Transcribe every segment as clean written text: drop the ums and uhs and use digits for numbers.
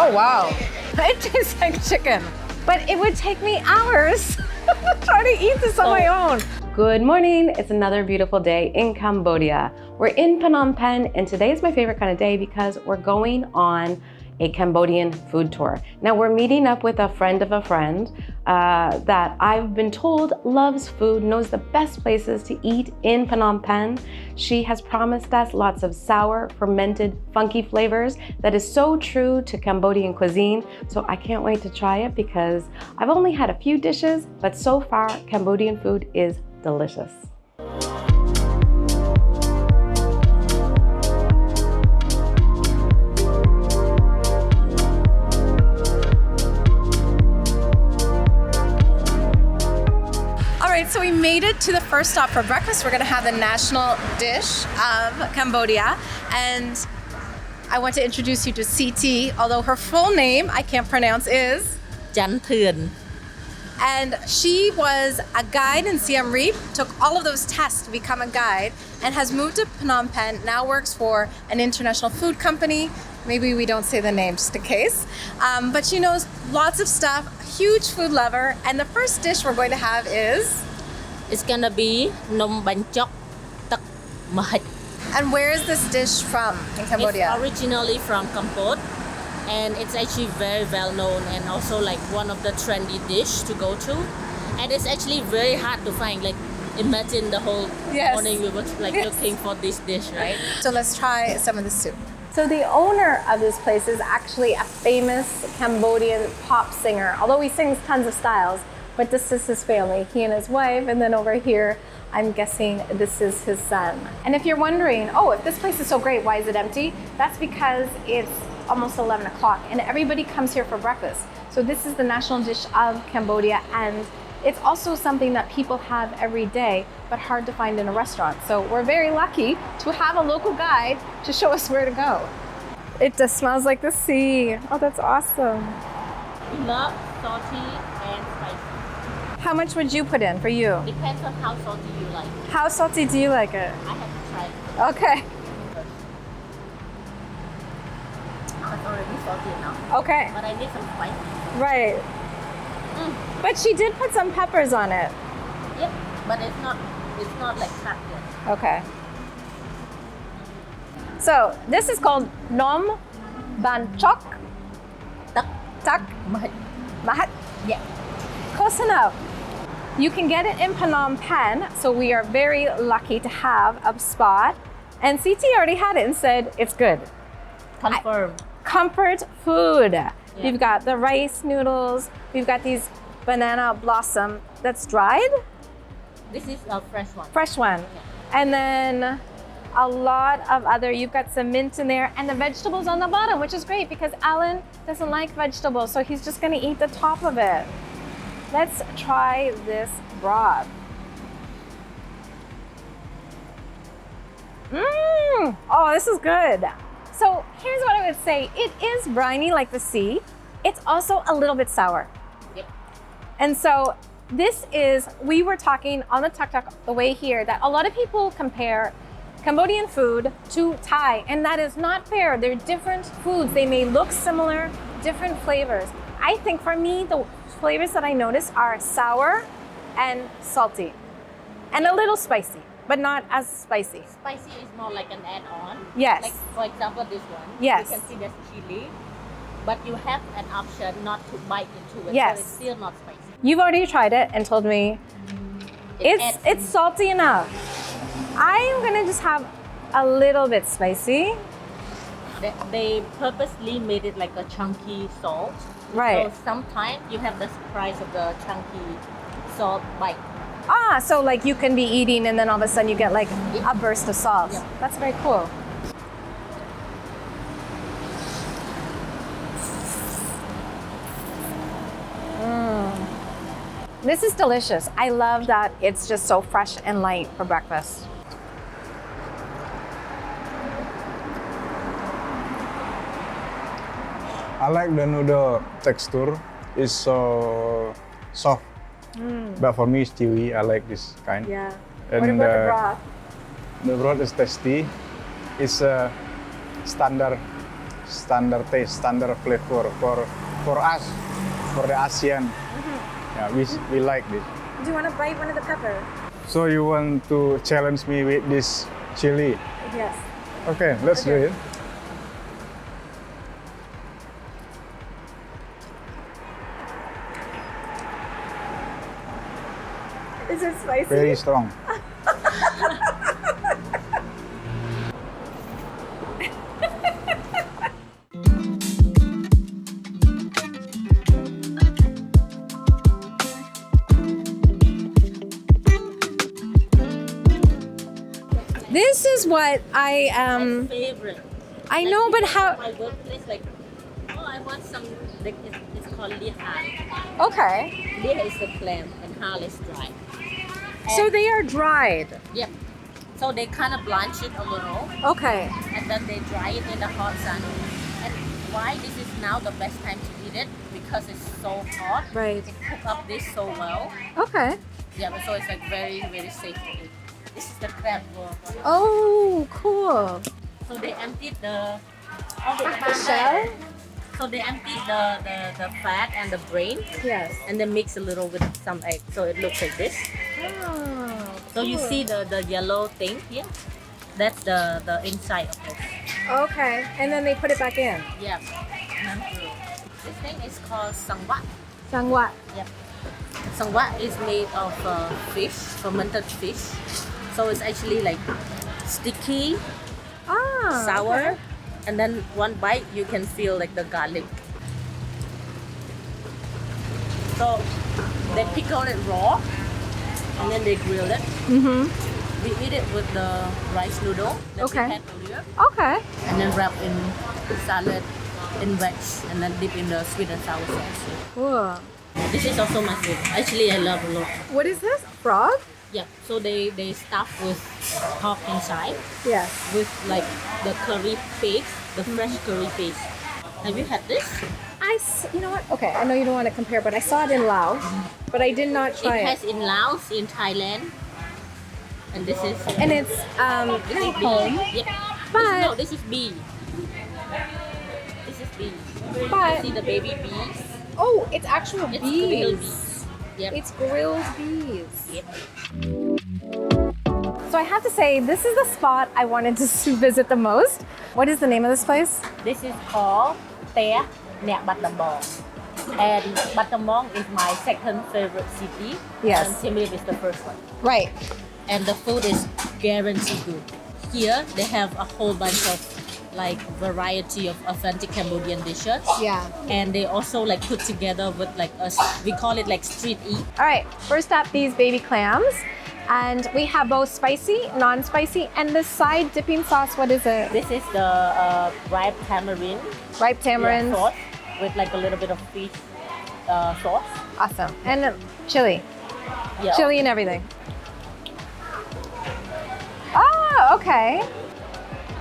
Oh, wow. It tastes like chicken, but it would take me hours trying to eat this on my own. Good morning. It's another beautiful day in Cambodia. We're in Phnom Penh, and today is my favorite kind of day because we're going on a Cambodian food tour. Now we're meeting up with a friend of a friend that I've been told loves food, knows the best places to eat in Phnom Penh. She has promised us lots of sour, fermented, funky flavors that is so true to Cambodian cuisine. So I can't wait to try it because I've only had a few dishes, but so far Cambodian food is delicious. So we made it to the first stop for breakfast. We're gonna have the national dish of Cambodia. And I want to introduce you to CT, although her full name I can't pronounce is Chan Thឿn. And she was a guide in Siem Reap, took all of those tests to become a guide, and has moved to Phnom Penh, now works for an international food company. Maybe we don't say the name just in case. But she knows lots of stuff, huge food lover. And the first dish we're going to have is? It's gonna be Nom Bánh Chóc Tak Mahit. And where is this dish from in Cambodia? It's originally from Kampot, and it's actually very well known and also like one of the trendy dish to go to. And it's actually very hard to find. Like imagine the whole morning we were like looking for this dish, right? So let's try some of the soup. So the owner of this place is actually a famous Cambodian pop singer, although he sings tons of styles. But this is his family, he and his wife, and then over here, I'm guessing this is his son. And if you're wondering, oh, if this place is so great, why is it empty? That's because it's almost 11 o'clock and everybody comes here for breakfast. So this is the national dish of Cambodia, and it's also something that people have every day, but hard to find in a restaurant. So we're very lucky to have a local guide to show us where to go. It just smells like the sea. Oh, that's awesome. We love salty and spicy. How much would you put in for you? Depends on how salty you like. How salty do you like it? I have to try it. Okay. It's already salty enough. Okay. But I need some spicy. Right. But she did put some peppers on it. Yep. But it's not like cut yet. Okay. So this is called Nom Bánh Chóc Tak Mahit. Mahit. Yeah. Close enough. You can get it in Phnom Penh, so we are very lucky to have a spot. And CT already had it and said it's good. Confirm. Comfort food. Yeah. We've got the rice noodles. We've got these banana blossom that's dried. This is a fresh one. Fresh one. Yeah. And then a lot of other, you've got some mint in there and the vegetables on the bottom, which is great because Alan doesn't like vegetables, so he's just gonna eat the top of it. Let's try this broth. Oh, this is good. So here's what I would say. It is briny like the sea. It's also a little bit sour. Yep. And so this is, we were talking on the Tuk Tuk the way here that a lot of people compare Cambodian food to Thai, and that is not fair. They're different foods. They may look similar, different flavors. I think for me, the flavors that I notice are sour and salty and a little spicy, but not as spicy. Spicy is more like an add-on. Yes. Like for example, this one. Yes. You can see there's chili, but you have an option not to bite into it. Yes. So it's still not spicy. You've already tried it and told me it's salty enough. I'm gonna just have a little bit spicy. They purposely made it like a chunky salt. Right. So sometimes you have the surprise of the chunky salt bite. Ah, so like you can be eating and then all of a sudden you get like a burst of salt. Yep. That's very cool. This is delicious. I love that it's just so fresh and light for breakfast. I like the noodle texture. It's so soft. But for me, it's chewy. I like this kind. Yeah. And what about the broth? The broth is tasty. It's a standard standard taste, standard flavor for us, for the ASEAN. Yeah, we like this. Do you want to bite one of the pepper? So you want to challenge me with this chili? Yes. Okay, let's do it. Is it spicy? Very strong. This is what I Favorite. I know, but how? My workplace, like, oh, I want some. Like, it's called liha. Okay. Liha is the clam, and hal is dry. So they are dried. Yep. So they kind of blanch it a little, Okay. and then they dry it in the hot sun. And why this is now the best time to eat it? Because it's so hot. Right. It cook up this so well. Okay. Yeah, but so it's like very, very safe to eat. This is the crab roll. Oh, cool. So they emptied the shell? So they emptied the fat and the brain, Yes. and then mix a little with some egg, so it looks like this. Oh, So you see the yellow thing here? That's the inside of it. Okay. And then they put it back in. Yeah. This thing is called sangwat. Sangwat. Yep. Sangwat is made of fish, fermented fish. So it's actually like sticky, Ah. sour, okay. and then one bite you can feel like the garlic. So they pickle it raw, and then they grill it. Mm-hmm. We eat it with the rice noodle that Okay. we had earlier, Okay. and then wrap in salad, in veg, and then dip in the sweet and sour sauce. Cool. This is also my favorite. Actually, I love a lot. What is this? Frog? Yeah. So they stuff with pork inside Yes. with like the curry paste, the fresh curry paste. Have you had this? You know what? Okay, I know you don't want to compare, but I saw it in Laos, but I did not try It it. has in Laos, in Thailand, and this is And it's this is home. bee. Yep. But- No, this is bee. This is bee. But- You see the baby bees? Oh, it's actual It's grilled bees. bees. Yep. It's grilled bees. Yep. So I have to say, this is the spot I wanted to visit the most. What is the name of this place? This is called Tea Nyak Battambong. And Battambong is my second favorite city. Yes. And Siem Reap is the first one. Right. And the food is guaranteed good. Here they have a whole bunch of like variety of authentic Cambodian dishes. Yeah. And they also like put together with like we call it like street eat. All right, first up, these baby clams. And we have both spicy, non-spicy, and the side dipping sauce, what is it? This is the ripe tamarind Ripe tamarind. sauce with like a little bit of fish sauce. Awesome. And chili. Yeah. Chili and everything. Oh, okay.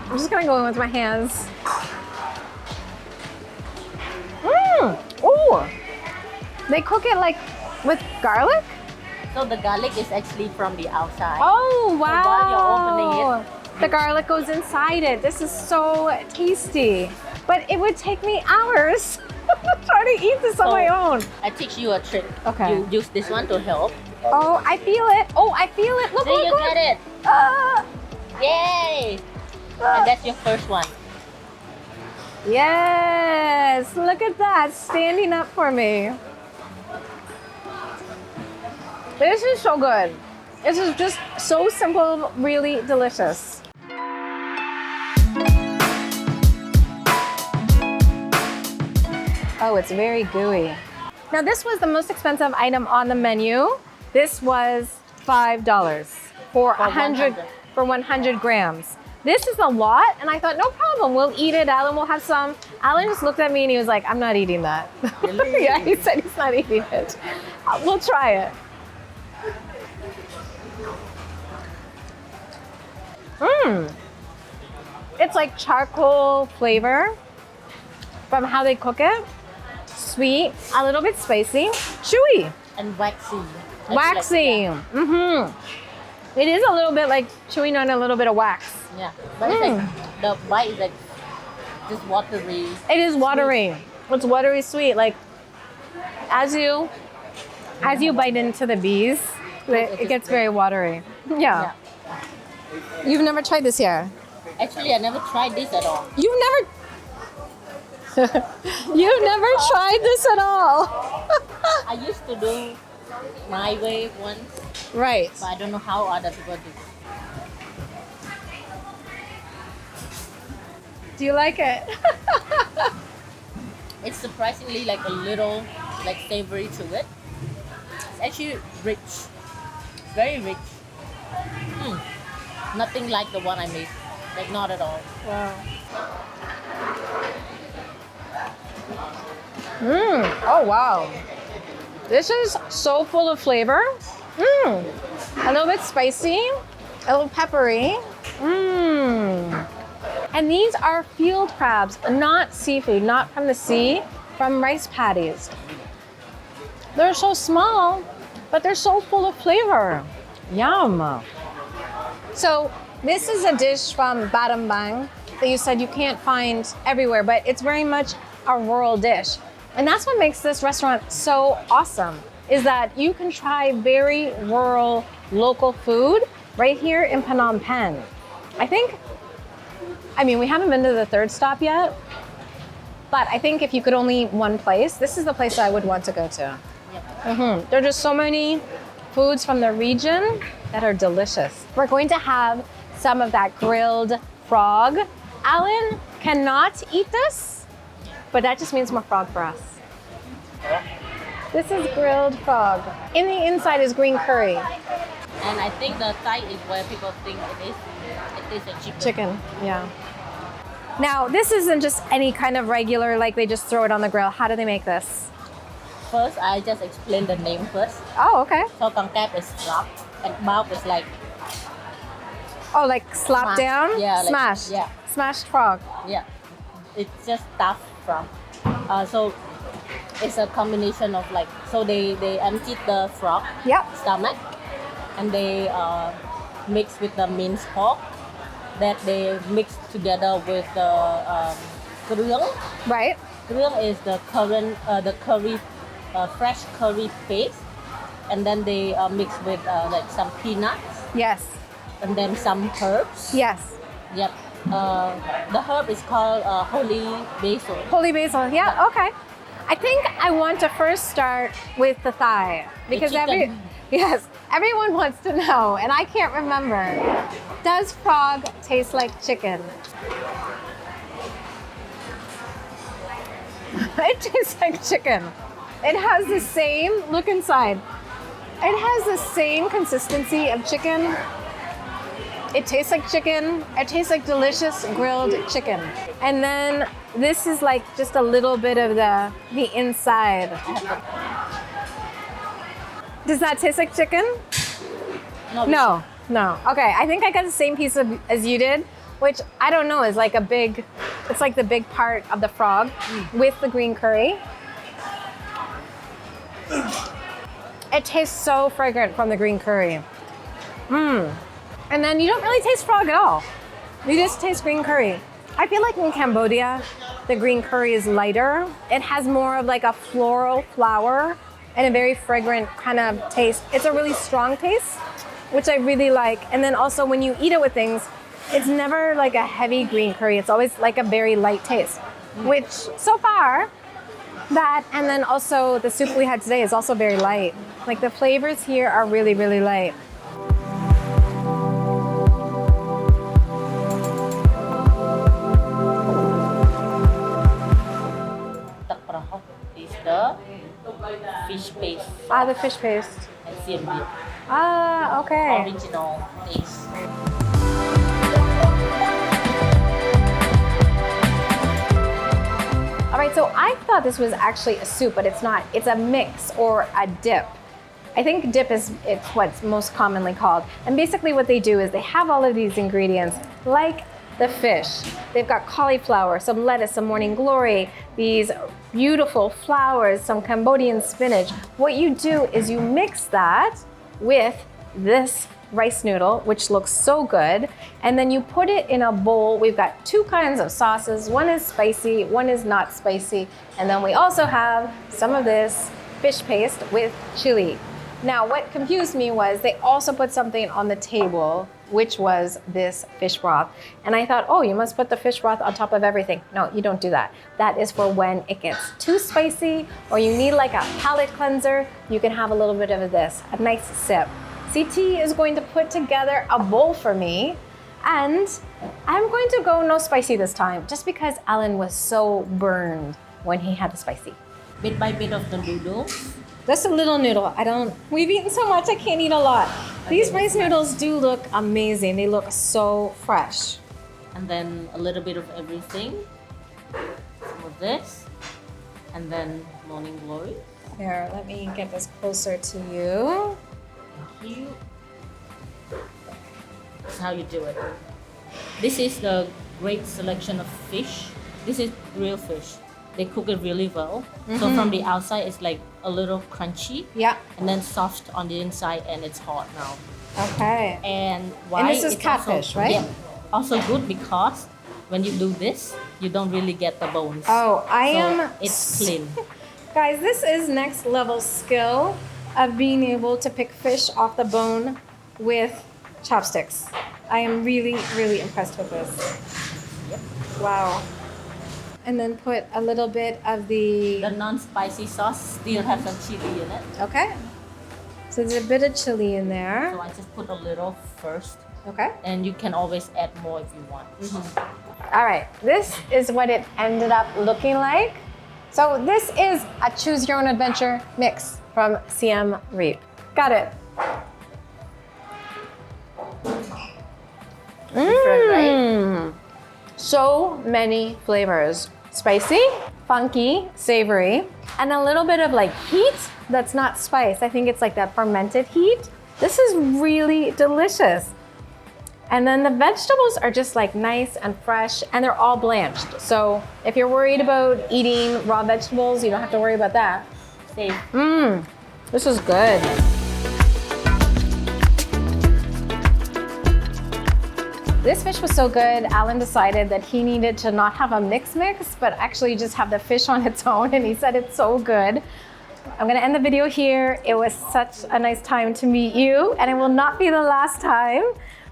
I'm just gonna go in with my hands. Ooh. They cook it like with garlic? So the garlic is actually from the outside. Oh, wow. So while you're opening it, the garlic goes inside it. This is so tasty. But it would take me hours trying to eat this on my own. I teach you a trick. Okay. You use this one to help. Oh, I feel it. Oh, I feel it. Look, There look, you look. get it. Ah. Yay! Ah. And that's your first one. Yes, look at that, standing up for me. This is so good. This is just so simple, really delicious. Oh, it's very gooey. Now this was the most expensive item on the menu. This was $5 for 100 grams. This is a lot, and I thought, no problem, we'll eat it. Alan will have some. Alan just looked at me and he was like, I'm not eating that. Really? Yeah, he said he's not eating it. We'll try it. It's like charcoal flavor from how they cook it. Sweet, a little bit spicy, chewy, And waxy. waxy. It is a little bit like chewing on a little bit of wax. Yeah. But it's like the bite is like just watery. It is watery. It's watery sweet. Like as you bite into the bees, it gets very watery. Yeah. You've never tried this here? Actually, I never tried this at all. You've never tried this at all. I used to do my way once, Right. but I don't know how other people do. Do you like it? It's surprisingly like a little like savory to it. It's actually rich, very rich. Nothing like the one I made, like not at all. Wow. Oh wow. This is so full of flavor. A little bit spicy, a little peppery. And these are field crabs, not seafood, not from the sea, from rice paddies. They're so small, but they're so full of flavor. Yum. So this is a dish from Battambang that you said you can't find everywhere, but it's very much a rural dish. And that's what makes this restaurant so awesome, is that you can try very rural, local food right here in Phnom Penh. We haven't been to the third stop yet, but I think if you could only one place, this is the place I would want to go to. Yep. There are just so many foods from the region that are delicious. We're going to have some of that grilled frog. Alan cannot eat this, but that just means more frog for us. This is grilled frog. In the inside is green curry. And I think the thigh is where people think it is a chicken. Chicken, yeah. Now, this isn't just any kind of regular, like they just throw it on the grill. How do they make this? First, I just explain the name first. Oh, okay. So Kang Tap is slap, and Bao is like Oh, like slap Smash. down? Yeah, like- Smashed. yeah. Smashed frog. yeah, it's just stuffed from. So it's a combination of like so they emptied the frog Yep. stomach, and they mix with the minced pork that they mix together with the kereung. Right. Kereung is the curry, fresh curry paste, and then they mix with like some peanuts Yes. and then some herbs. Yes. Yep. The herb is called holy basil. Holy basil. Yeah, okay. I think I want to first start with the thigh because chicken. everyone wants to know, and I can't remember. Does frog taste like chicken? It tastes like chicken. It has the same look inside. It has the same consistency of chicken. It tastes like chicken. It tastes like delicious grilled chicken. And then this is like just a little bit of the inside. Does that taste like chicken? No. Okay, I think I got the same piece as you did, which I don't know is like it's like the big part of the frog with the green curry. It tastes so fragrant from the green curry. And then you don't really taste frog at all. You just taste green curry. I feel like in Cambodia, the green curry is lighter. It has more of like a floral flower and a very fragrant kind of taste. It's a really strong taste, which I really like. And then also when you eat it with things, it's never like a heavy green curry. It's always like a very light taste, which so far, that and then also the soup we had today is also very light. Like the flavors here are really, really light. Tak prahok is the fish paste The fish paste. and siem beet. Okay. Original taste. All right, so I thought this was actually a soup, but it's not. It's a mix or a dip. I think dip it's what's most commonly called. And basically what they do is they have all of these ingredients like the fish. They've got cauliflower, some lettuce, some morning glory, these beautiful flowers, some Cambodian spinach. What you do is you mix that with this rice noodle, which looks so good. And then you put it in a bowl. We've got two kinds of sauces. One is spicy, one is not spicy. And then we also have some of this fish paste with chili. Now, what confused me was they also put something on the table, which was this fish broth. And I thought, oh, you must put the fish broth on top of everything. No, you don't do that. That is for when it gets too spicy or you need like a palate cleanser, you can have a little bit of this, a nice sip. CT is going to put together a bowl for me, and I'm going to go no spicy this time, just because Alan was so burned when he had the spicy. Bit by bit of the noodles. Just a little noodle. We've eaten so much, I can't eat a lot. These rice noodles do look amazing. They look so fresh. And then a little bit of everything. Some of this. And then morning glory. Here, let me get this closer to you. Thank you. That's how you do it. This is the great selection of fish. This is real fish. They cook it really well. So from the outside, it's like a little crunchy. Yeah. And then soft on the inside, and it's hot now. Okay. And why? And this is it's catfish, also, right? Yeah. Also good because when you do this, you don't really get the bones. Oh, It's clean. Guys, this is next level skill of being able to pick fish off the bone with chopsticks. I am really, really impressed with this. Yep. Wow. And then put a little bit of the... The non-spicy sauce still has some chili in it. Okay. So there's a bit of chili in there. So I just put a little first. Okay. And you can always add more if you want. All right, this is what it ended up looking like. So this is a Choose Your Own Adventure mix from Siem Reap. Got it. Different, right? So many flavors. Spicy, funky, savory, and a little bit of like heat that's not spice. I think it's like that fermented heat. This is really delicious. And then the vegetables are just like nice and fresh, and they're all blanched. So if you're worried about eating raw vegetables, you don't have to worry about that. Safe. This is good. This fish was so good, Alan decided that he needed to not have a mix, but actually just have the fish on its own, and he said it's so good. I'm gonna end the video here. It was such a nice time to meet you, and it will not be the last time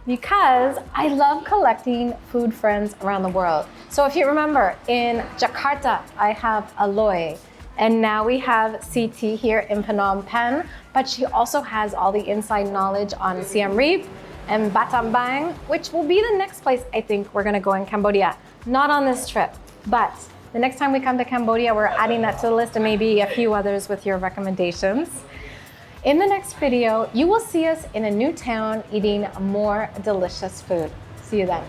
because I love collecting food friends around the world. So if you remember, in Jakarta, I have Aloy, and now we have CT here in Phnom Penh, but she also has all the inside knowledge on Siem Reap and Battambang, which will be the next place I think we're gonna go in Cambodia. Not on this trip, but the next time we come to Cambodia, we're adding that to the list and maybe a few others with your recommendations. In the next video, you will see us in a new town eating more delicious food. See you then.